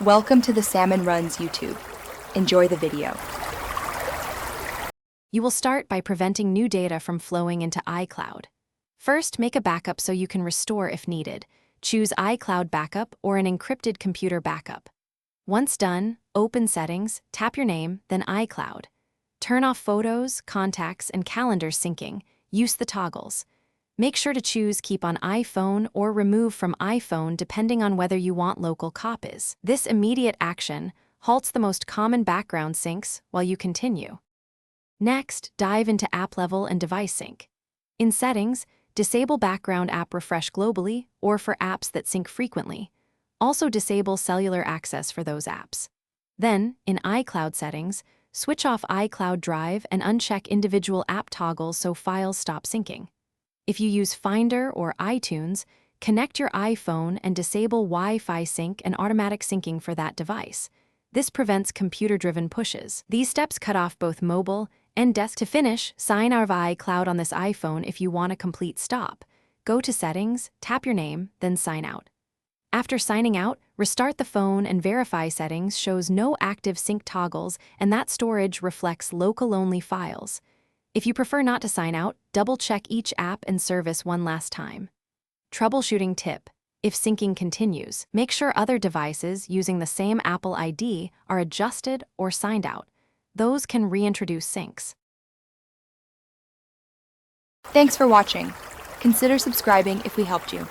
Welcome to the Salmon Runs YouTube. Enjoy the video. You will start by preventing new data from flowing into iCloud. First, make a backup so you can restore if needed. Choose iCloud Backup or an encrypted computer backup. Once done, open Settings, tap your name, then iCloud. Turn off photos, contacts, and calendar syncing. Use the toggles. Make sure to choose Keep on iPhone or Remove from iPhone depending on whether you want local copies. This immediate action halts the most common background syncs while you continue. Next, dive into app level and device sync. In Settings, disable background app refresh globally or for apps that sync frequently. Also disable cellular access for those apps. Then, in iCloud settings, switch off iCloud Drive and uncheck individual app toggles so files stop syncing. If you use Finder or iTunes, connect your iPhone and disable Wi-Fi sync and automatic syncing for that device. This prevents computer-driven pushes. These steps cut off both mobile and desktop. To finish, sign out of iCloud on this iPhone if you want a complete stop. Go to Settings, tap your name, then sign out. After signing out, restart the phone and verify settings shows no active sync toggles and that storage reflects local-only files. If you prefer not to sign out, double-check each app and service one last time. Troubleshooting tip: if syncing continues, make sure other devices using the same Apple ID are adjusted or signed out. Those can reintroduce syncs. Thanks for watching. Consider subscribing if we helped you.